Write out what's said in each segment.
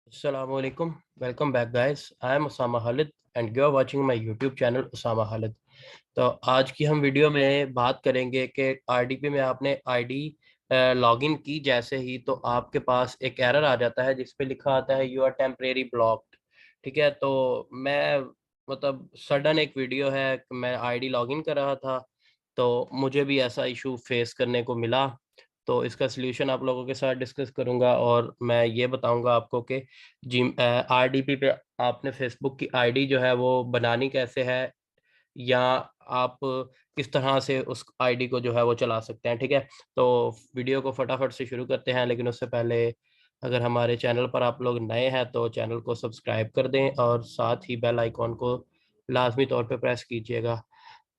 Assalamualaikum. Welcome back guys. I am Usama Khalid and you are watching my YouTube channel Usama Khalid. तो आज की हम video में बात करेंगे कि आरडीपी में आपने आईडी लॉगिन की जैसे ही तो आपके पास एक एरर आ जाता है जिस पे लिखा आता है यू आर टेम्परेरी ब्लॉक्ड। ठीक है, तो मैं मतलब सडन एक वीडियो है कि मैं आईडी लॉगिन कर रहा था तो मुझे भी ऐसा इशू फेस करने को मिला। तो इसका सल्यूशन आप लोगों के साथ डिस्कस करूंगा और मैं ये बताऊंगा आपको कि जी आरडीपी पे आपने फेसबुक की आईडी जो है वो बनानी कैसे है या आप किस तरह से उस आईडी को जो है वो चला सकते हैं। ठीक है, तो वीडियो को फटाफट से शुरू करते हैं, लेकिन उससे पहले अगर हमारे चैनल पर आप लोग नए हैं तो चैनल को सब्सक्राइब कर दें और साथ ही बेल आइकॉन को लाजमी तौर पे प्रेस कीजिएगा।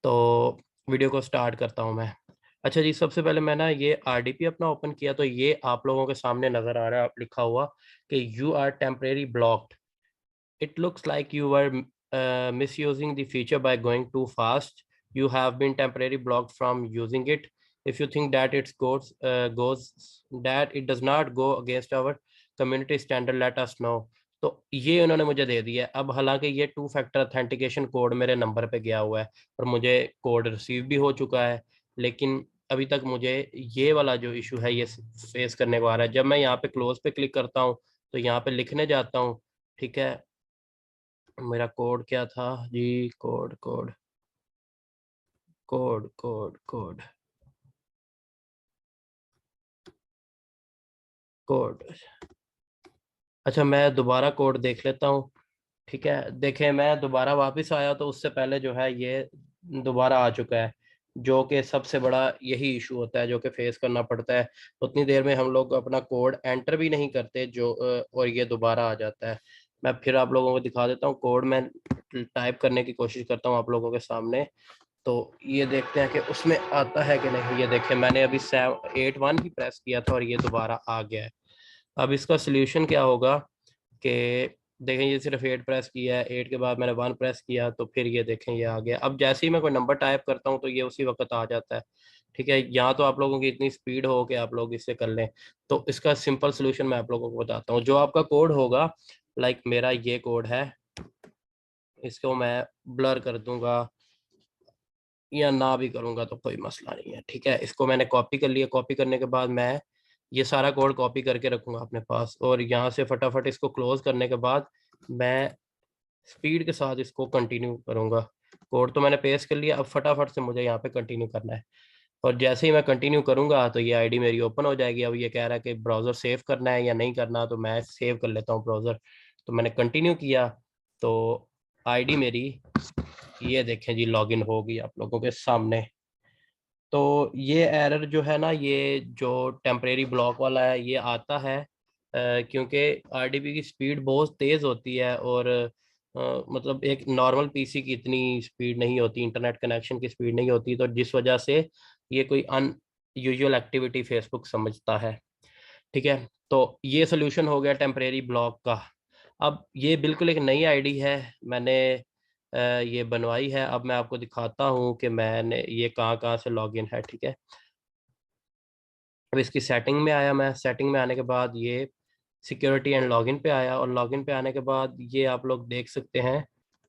तो वीडियो को स्टार्ट करता हूं मैं। अच्छा जी, सबसे पहले मैं ना ये आरडीपी अपना ओपन किया तो ये आप लोगों के सामने नज़र आ रहा है लिखा हुआ कि you are temporary blocked. It looks like you were misusing the feature by going too fast. You have been temporarily blocked from using it. If you think that it does not go against our community standard, let us know. तो ये उन्होंने मुझे दे दिया है। अब हालांकि ये two factor authentication code मेरे नंबर पे गया हुआ है और मुझे कोड रिसीव भी हो चुका है, लेकिन अभी तक मुझे ये वाला जो इशू है ये फेस करने को आ रहा है। जब मैं यहाँ पे क्लोज पे क्लिक करता हूँ तो यहाँ पे लिखने जाता हूँ। ठीक है, मेरा कोड क्या था जी? Code code code code code code अच्छा, मैं दोबारा कोड देख लेता हूँ। ठीक है, देखें मैं दोबारा वापस आया तो उससे पहले जो है ये दोबारा आ चुका है, जो कि सबसे बड़ा यही इशू होता है जो कि फेस करना पड़ता है। उतनी देर में हम लोग अपना कोड एंटर भी नहीं करते जो और ये दोबारा आ जाता है। मैं फिर आप लोगों को दिखा देता हूँ, कोड मैं टाइप करने की कोशिश करता हूँ आप लोगों के सामने। तो ये देखते हैं कि उसमें आता है कि नहीं। ये देखें मैंने अभी 8-1 ही प्रेस किया था और ये दोबारा आ गया है। अब इसका सल्यूशन क्या होगा कि देखें ये सिर्फ 8 प्रेस किया है, 8 के बाद मैंने 1 प्रेस किया तो फिर ये देखें ये आ गया। अब जैसे ही मैं कोई नंबर टाइप करता हूँ तो ये उसी वक्त आ जाता है। ठीक है, यहाँ तो आप लोगों की इतनी स्पीड हो कि आप लोग इससे कर लें। तो इसका सिंपल सोल्यूशन मैं आप लोगों को बताता हूँ। जो आपका कोड होगा, लाइक मेरा ये कोड है, इसको मैं ब्लर कर दूंगा या ना भी करूंगा तो कोई मसला नहीं है। ठीक है, इसको मैंने कॉपी कर लिया। कॉपी करने के बाद मैं ये सारा कोड कॉपी करके रखूंगा अपने पास और यहाँ से फटाफट इसको क्लोज करने के बाद मैं स्पीड के साथ इसको कंटिन्यू करूंगा। कोड तो मैंने पेस्ट कर लिया, अब फटाफट से मुझे यहाँ पे कंटिन्यू करना है और जैसे ही मैं कंटिन्यू करूंगा तो ये आईडी मेरी ओपन हो जाएगी। अब ये कह रहा है कि ब्राउज़र सेव करना है या नहीं करना, तो मैं सेव कर लेता हूँ ब्राउज़र। तो मैंने कंटिन्यू किया तो आईडी मेरी ये देखें जी लॉगिन हो गई आप लोगों के सामने। तो ये एरर जो है ना, ये जो टेम्परेरी ब्लॉक वाला है ये आता है क्योंकि आरडीपी की स्पीड बहुत तेज़ होती है और मतलब एक नॉर्मल पीसी की इतनी स्पीड नहीं होती, इंटरनेट कनेक्शन की स्पीड नहीं होती, तो जिस वजह से ये कोई अनयूजुअल एक्टिविटी फेसबुक समझता है। ठीक है, तो ये सोल्यूशन हो गया टेम्परेरी ब्लॉक का। अब ये बिल्कुल एक नई आईडी है, मैंने ये बनवाई है। अब मैं आपको दिखाता हूँ कि मैंने ये कहाँ कहाँ से लॉगिन है। ठीक है, अब इसकी सेटिंग में आया, मैं सेटिंग में आने के बाद ये सिक्योरिटी एंड लॉगिन पे आया और लॉगिन पे आने के बाद ये आप लोग देख सकते हैं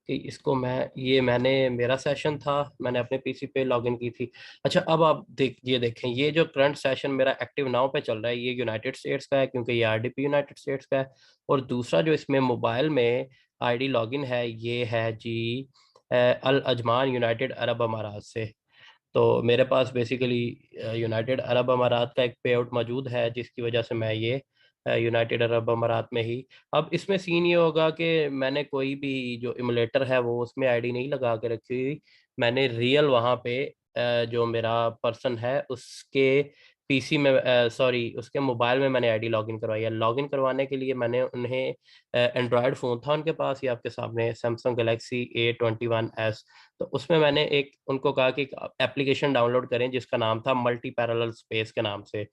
कि इसको मैंने मेरा सेशन था, मैंने अपने पीसी पे लॉगिन की थी। अच्छा, अब आप ये देखें ये जो करंट सेशन मेरा एक्टिव नाउ पे चल रहा है ये यूनाइटेड स्टेट्स का है क्योंकि ये आरडीपी यूनाइटेड स्टेट्स का है। और दूसरा जो इसमें मोबाइल में आईडी लॉगिन है ये है जी अल अजमान यूनाइटेड अरब अमारात से। तो मेरे पास बेसिकली यूनाइटेड अरब अमारात का एक पे आउट मौजूद है जिसकी वजह से मैं ये यूनाइटेड अरब अमारात में ही। अब इसमें सीन ये होगा कि मैंने कोई भी जो इमुलेटर है वो उसमें आईडी नहीं लगा के रखी हुई। मैंने रियल वहाँ पे जो मेरा पर्सन है उसके पीसी में सॉरी उसके मोबाइल में मैंने आईडी लॉगिन करवाई है। लॉगिन करवाने के लिए मैंने उन्हें एंड्रॉयड फ़ोन था उनके पास, ये आपके सामने सैमसंग गलेक्सी A21s। तो उसमें मैंने एक उनको कहा कि एप्लीकेशन डाउनलोड करें जिसका नाम था मल्टी पैरेलल स्पेस के नाम से।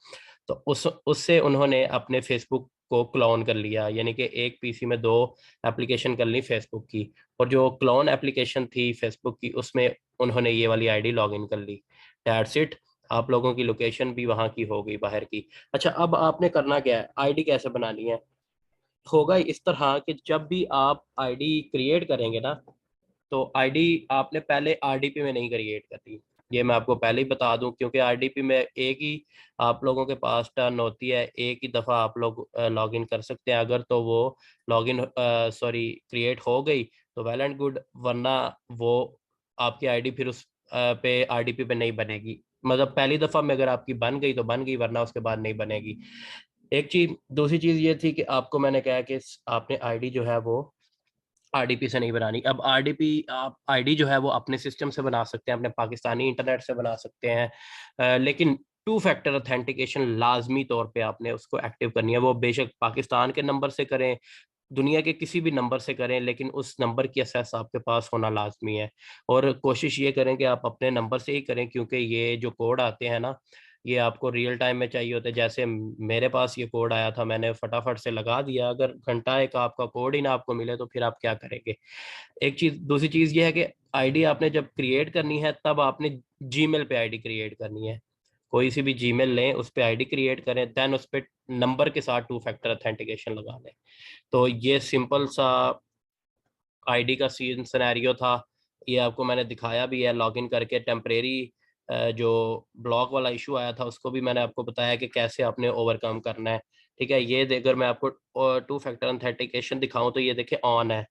तो उससे उन्होंने अपने फेसबुक को क्लोन कर लिया, यानी कि एक पीसी में दो एप्लीकेशन कर ली फेसबुक की, और जो क्लोन एप्लीकेशन थी फेसबुक की उसमें उन्होंने ये वाली आईडी लॉगिन कर ली। दैट्स इट, आप लोगों की लोकेशन भी वहाँ की हो गई बाहर की। अच्छा, अब आपने करना क्या है, आईडी कैसे बनानी है? होगा इस तरह कि जब भी आप आईडी क्रिएट करेंगे ना, तो आईडी आपने पहले आरडीपी में नहीं क्रिएट करनी। ये मैं आपको पहले ही बता दूं, क्योंकि आरडीपी में एक ही आप लोगों के पास टर्न होती है, एक ही दफ़ा आप लोग लॉगिन कर सकते हैं। अगर तो वो लॉगिन क्रिएट हो गई तो वेल एंड गुड, वरना वो आपकी आईडी फिर उस पे आरडीपी पे नहीं बनेगी। मतलब पहली दफ़ा में अगर आपकी बन गई तो बन गई, वरना उसके बाद नहीं बनेगी। एक चीज, दूसरी चीज ये थी कि आपको मैंने कहा कि आपने आईडी जो है वो आरडीपी से नहीं बनानी। अब आरडीपी आप आईडी जो है वो अपने सिस्टम से बना सकते हैं, अपने पाकिस्तानी इंटरनेट से बना सकते हैं, लेकिन टू फैक्टर ऑथेंटिकेशन लाजमी तौर पे आपने उसको एक्टिव करनी है। वो बेशक पाकिस्तान के नंबर से करें, दुनिया के किसी भी नंबर से करें, लेकिन उस नंबर की एक्सेस आपके पास होना लाजमी है। और कोशिश ये करें कि आप अपने नंबर से ही करें, क्योंकि ये जो कोड आते हैं ना, ये आपको रियल टाइम में चाहिए होते हैं। जैसे मेरे पास ये कोड आया था, मैंने फटाफट से लगा दिया। अगर घंटा एक आपका कोड ही ना आपको मिले तो फिर आप क्या करेंगे। एक चीज, दूसरी चीज ये है कि आईडी आपने जब क्रिएट करनी है तब आपने जीमेल पे आईडी क्रिएट करनी है। कोई सी भी जीमेल लें, उस पे आईडी क्रिएट करें, देन उस पे नंबर के साथ टू फैक्टर ऑथेंटिकेशन लगा लें। तो ये सिंपल सा आईडी का सीन सिनेरियो था। ये आपको मैंने दिखाया भी है लॉगिन करके। टेम्परेरी जो ब्लॉक वाला इशू आया था उसको भी मैंने आपको बताया कि कैसे आपने ओवरकम करना है। ठीक है, ये अगर मैं आपको टू फैक्टर ऑथेंटिकेशन दिखाऊं तो ये देखिए ऑन है।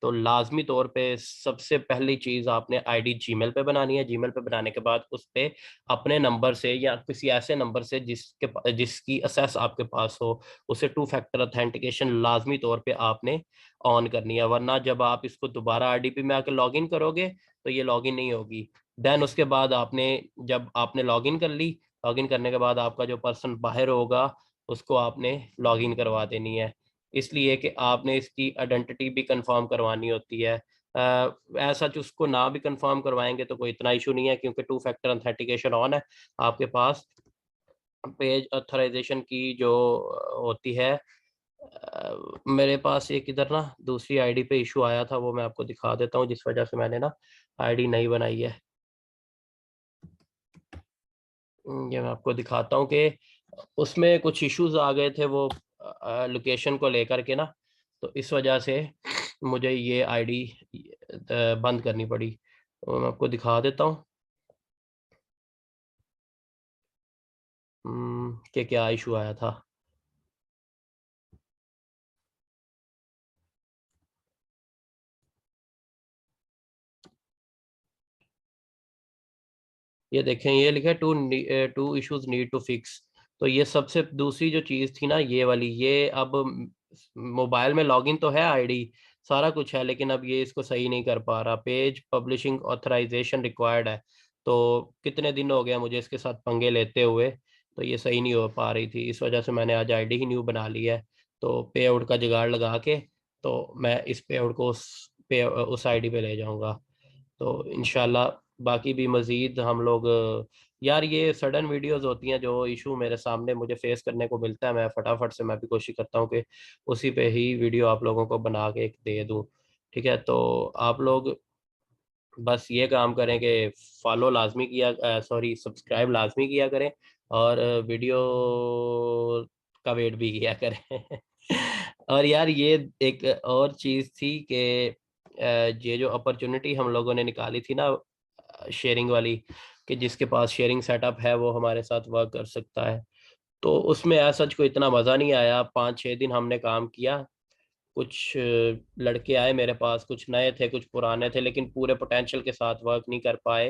तो लाजमी तौर पे सबसे पहली चीज़ आपने आईडी जीमेल पे बनानी है। जीमेल पे बनाने के बाद उस पे अपने नंबर से या किसी ऐसे नंबर से जिसकी असेस आपके पास हो, उसे टू फैक्टर ऑथेंटिकेशन लाजमी तौर पे आपने ऑन करनी है। वरना जब आप इसको दोबारा आरडीपी में आके लॉगिन करोगे तो ये लॉगिन नहीं होगी। देन उसके बाद आपने, जब आपने लॉगिन कर ली, लॉगिन करने के बाद आपका जो पर्सन बाहर होगा उसको आपने लॉगिन करवा देनी है। इसलिए कि आपने इसकी आइडेंटिटी भी कंफर्म करवानी होती है। ऐसा जो उसको ना भी कंफर्म करवाएंगे तो कोई इतना इशू नहीं है, क्योंकि टू फैक्टर ऑथेंटिकेशन ऑन है आपके पास। पेज ऑथराइजेशन की जो होती है, मेरे पास एक इधर ना दूसरी आईडी पे इशू आया था, वो मैं आपको दिखा देता हूँ, जिस वजह से मैंने ना आईडी नहीं बनाई है। ये मैं आपको दिखाता हूँ कि उसमें कुछ इश्यूज आ गए थे, वो लोकेशन को लेकर के ना, तो इस वजह से मुझे ये आईडी बंद करनी पड़ी। तो मैं आपको दिखा देता हूँ कि क्या इशू आया था। ये देखें, ये लिखा है two issues need to fix. तो ये सबसे दूसरी जो चीज़ थी ना, ये वाली, ये अब मोबाइल में लॉगिन तो है आईडी, सारा कुछ है, लेकिन अब ये इसको सही नहीं कर पा रहा। पेज पब्लिशिंग ऑथराइजेशन रिक्वायर्ड है। तो कितने दिन हो गया मुझे इसके साथ पंगे लेते हुए, तो ये सही नहीं हो पा रही थी। इस वजह से मैंने आज आईडी ही न्यू बना ली है। तो पे आउट का जुगाड़ लगा के तो मैं इस पे आउट को उस आईडी पे ले जाऊंगा। तो इंशाल्लाह बाकी भी मज़ीद हम लोग, यार ये सडन वीडियोस होती हैं, जो इशू मेरे सामने मुझे फेस करने को मिलता है, मैं फटाफट से मैं भी कोशिश करता हूँ कि उसी पे ही वीडियो आप लोगों को बना के एक दे दूँ। ठीक है, तो आप लोग बस ये काम करें कि फॉलो लाजमी किया, सॉरी सब्सक्राइब लाजमी किया करें, और वीडियो का वेट भी किया करें। और यार ये एक और चीज़ थी कि ये जो अपॉर्चुनिटी हम लोगों ने निकाली थी ना, शेयरिंग वाली, कि जिसके पास शेयरिंग सेटअप है वो हमारे साथ वर्क कर सकता है। तो उसमें ऐसा कोई इतना मज़ा नहीं आया। 5-6 दिन हमने काम किया। कुछ लड़के आए मेरे पास, कुछ नए थे कुछ पुराने थे, लेकिन पूरे पोटेंशियल के साथ वर्क नहीं कर पाए।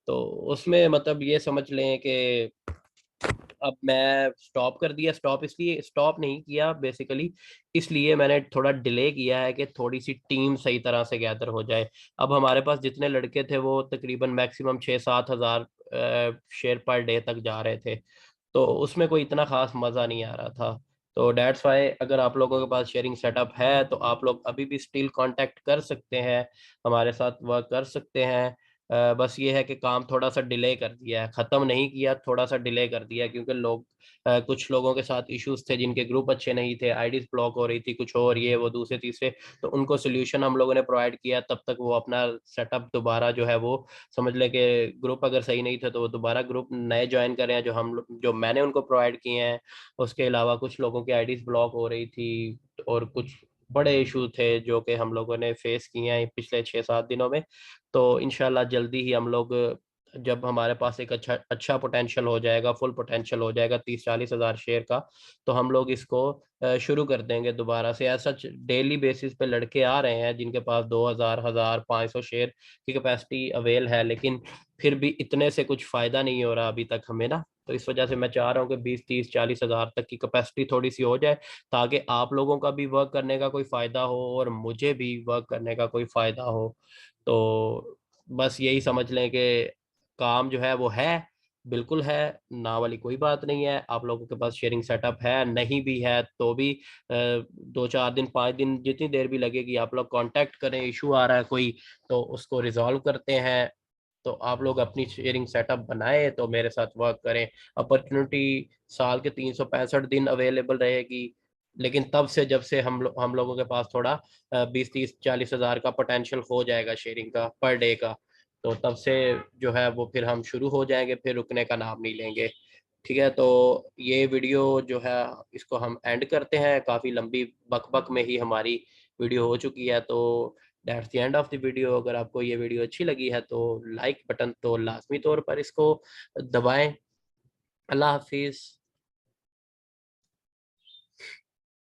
तो उसमें मतलब ये समझ लें कि अब मैं स्टॉप कर दिया। स्टॉप इसलिए स्टॉप नहीं किया बेसिकली, इसलिए मैंने थोड़ा डिले किया है कि थोड़ी सी टीम सही तरह से गैदर हो जाए। अब हमारे पास जितने लड़के थे वो तकरीबन मैक्सिमम 6-7 हज़ार शेयर पर डे तक जा रहे थे। तो उसमें कोई इतना खास मज़ा नहीं आ रहा था। तो डेट्स वाई, अगर आप लोगों के पास शेयरिंग सेटअप है तो आप लोग अभी भी स्टिल कांटेक्ट कर सकते हैं, हमारे साथ वर्क कर सकते हैं। बस ये है कि काम थोड़ा सा डिले कर दिया है, ख़त्म नहीं किया, थोड़ा सा डिले कर दिया है, क्योंकि कुछ लोगों के साथ इश्यूज थे, जिनके ग्रुप अच्छे नहीं थे, आईडीज ब्लॉक हो रही थी, कुछ और ये वो दूसरे तीसरे। तो उनको सोल्यूशन हम लोगों ने प्रोवाइड किया, तब तक वो अपना सेटअप दोबारा जो है वो, समझ लें कि ग्रुप अगर सही नहीं थे तो वो दोबारा ग्रुप नए ज्वाइन करें हैं, जो मैंने उनको प्रोवाइड किए हैं। उसके अलावा कुछ लोगों की आईडीज ब्लॉक हो रही थी, और कुछ बड़े इशू थे जो कि हम लोगों ने फेस किए हैं पिछले 6-7 दिनों में। तो इंशाल्लाह जल्दी ही हम लोग, जब हमारे पास एक अच्छा अच्छा पोटेंशियल हो जाएगा, फुल पोटेंशियल हो जाएगा 30-40 हज़ार शेयर का, तो हम लोग इसको शुरू कर देंगे दोबारा से। ऐसा डेली बेसिस पे लड़के आ रहे हैं जिनके पास 2,000 1,500 शेयर की कैपेसिटी अवेल है, लेकिन फिर भी इतने से कुछ फ़ायदा नहीं हो रहा अभी तक हमें ना। तो इस वजह से मैं चाह रहा हूँ कि 20-30-40 हज़ार तक की कैपेसिटी थोड़ी सी हो जाए, ताकि आप लोगों का भी वर्क करने का कोई फ़ायदा हो और मुझे भी वर्क करने का कोई फ़ायदा हो। तो बस यही समझ लें कि काम जो है वो है, बिल्कुल है, ना वाली कोई बात नहीं है। आप लोगों के पास शेयरिंग सेटअप है, नहीं भी है तो भी 2-4 दिन 5 दिन जितनी देर भी लगेगी आप लोग कांटेक्ट करें। इशू आ रहा है कोई तो उसको रिजॉल्व करते हैं। तो आप लोग अपनी शेयरिंग सेटअप बनाए तो मेरे साथ वर्क करें। अपॉर्चुनिटी साल के 365 दिन अवेलेबल रहेगी, लेकिन तब से जब से हम लोगों के पास थोड़ा 20-30-40 हज़ार का पोटेंशियल हो जाएगा शेयरिंग का पर डे का, तो तब से जो है वो फिर हम शुरू हो जाएंगे, फिर रुकने का नाम नहीं लेंगे। ठीक है, तो ये वीडियो जो है इसको हम एंड करते हैं। काफ़ी लंबी बक बक में ही हमारी वीडियो हो चुकी है, तो that's the end of the video. अगर आपको ये वीडियो अच्छी लगी है तो लाइक बटन तो लाजमी तौर पर इसको दबाएं। अल्लाह हाफिज़।